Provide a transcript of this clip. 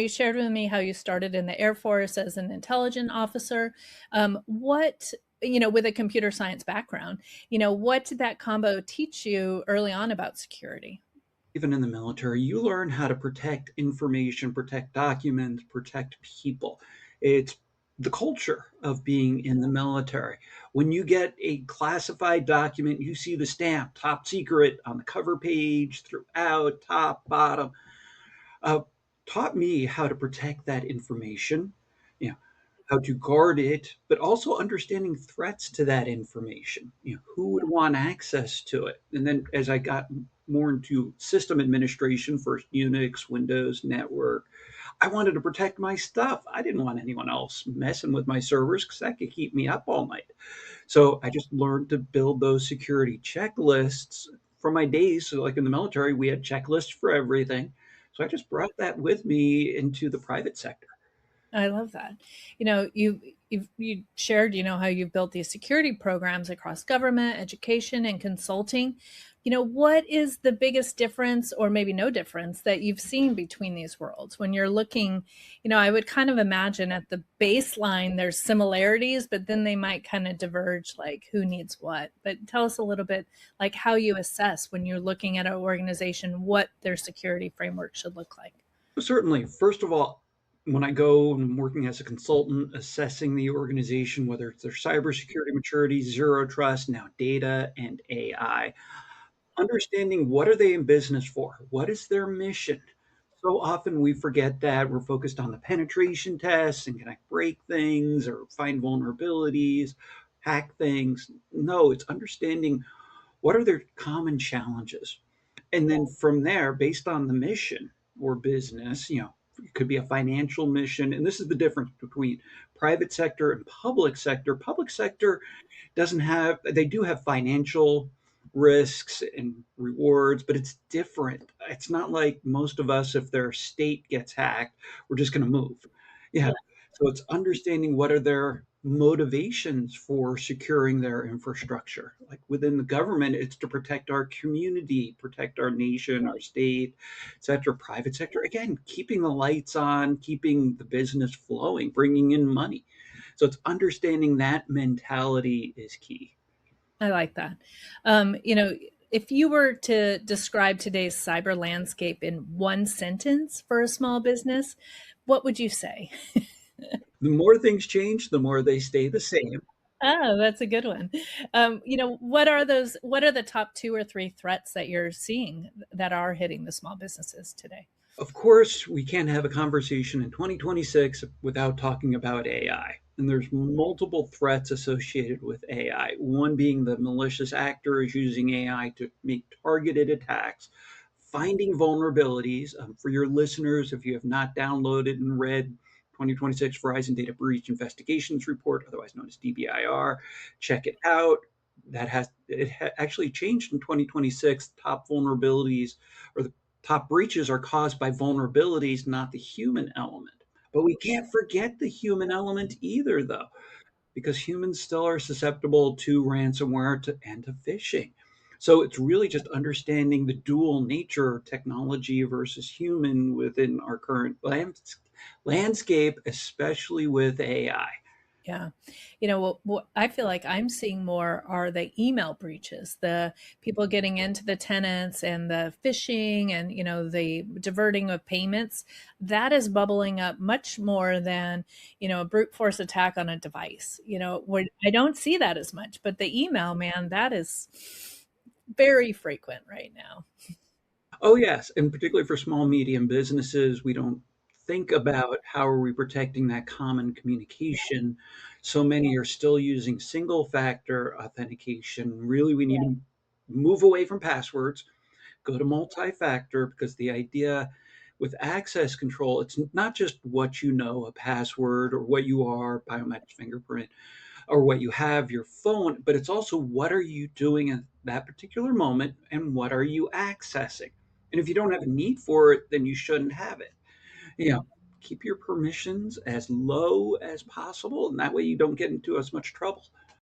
You shared with me how you started in the Air Force as an intelligence officer. What, with a computer science background, what did that combo teach you early on about security? Even in the military, you learn how to protect information, protect documents, protect people. It's the culture of being in the military. When you get a classified document, you see the stamp top secret on the cover page, throughout, top, bottom. Uh, Taught me how to protect that information, you know, how to guard it, but also understanding threats to that information. Who would want access to it? And then as I got more into system administration, first Unix, Windows, network, I wanted to protect my stuff. I didn't want anyone else messing with my servers because that could keep me up all night. So I just learned to build those security checklists from my days. So, like in the military, we had checklists for everything. So I just brought that with me into the private sector. I love that. You shared, how you've built these security programs across government, education, and consulting. What is the biggest difference, or maybe no difference, that you've seen between these worlds when you're looking? I would kind of imagine at the baseline there's similarities, but then they might kind of diverge, like who needs what. But tell us a little bit, like how you assess when you're looking at an organization what their security framework should look like. Certainly, first of all, when I go and I'm working as a consultant, assessing the organization, whether it's their cybersecurity maturity, zero trust, now data and AI, understanding what are they in business for? What is their mission? So often we forget that we're focused on the penetration tests and can I break things or find vulnerabilities, hack things. No, it's understanding what are their common challenges. And then from there, based on the mission or business, it could be a financial mission. And this is the difference between private sector and public sector. Public sector doesn't have, they do have financial risks and rewards, but it's different. It's not like most of us, if their state gets hacked, we're just going to move. Yeah. So it's understanding what are their motivations for securing their infrastructure. Like within the government, it's to protect our community, protect our nation, our state, et cetera. Private sector, again, keeping the lights on, keeping the business flowing, bringing in money. So it's understanding that mentality is key. I like that. If you were to describe today's cyber landscape in one sentence for a small business, what would you say? The more things change, the more they stay the same. Oh, that's a good one. What are the top two or three threats that you're seeing that are hitting the small businesses today? Of course, we can't have a conversation in 2026 without talking about AI. And there's multiple threats associated with AI. One being the malicious actor is using AI to make targeted attacks, finding vulnerabilities. For your listeners, if you have not downloaded and read 2026 Verizon Data Breach Investigations Report, otherwise known as DBIR, check it out. Actually changed in 2026. Top vulnerabilities or the top breaches are caused by vulnerabilities, not the human element. But we can't forget the human element either, though, because humans still are susceptible to ransomware and to phishing. So it's really just understanding the dual nature of technology versus human within our current landscape, especially with AI. Yeah. What I feel like I'm seeing more are the email breaches, the people getting into the tenants and the phishing and, the diverting of payments. That is bubbling up much more than, a brute force attack on a device. Where I don't see that as much, but the email, man, that is very frequent right now. Oh, yes, and particularly for small, medium businesses, we don't think about how are we protecting that common communication. So many are still using single factor authentication. Really, we need to move away from passwords, go to multi-factor because the idea with access control, it's not just what you know, a password or what you are, biometric fingerprint, or what you have, your phone, but it's also what are you doing at that particular moment and what are you accessing. And if you don't have a need for it, then you shouldn't have it. You know, keep your permissions as low as possible, and that way you don't get into as much trouble.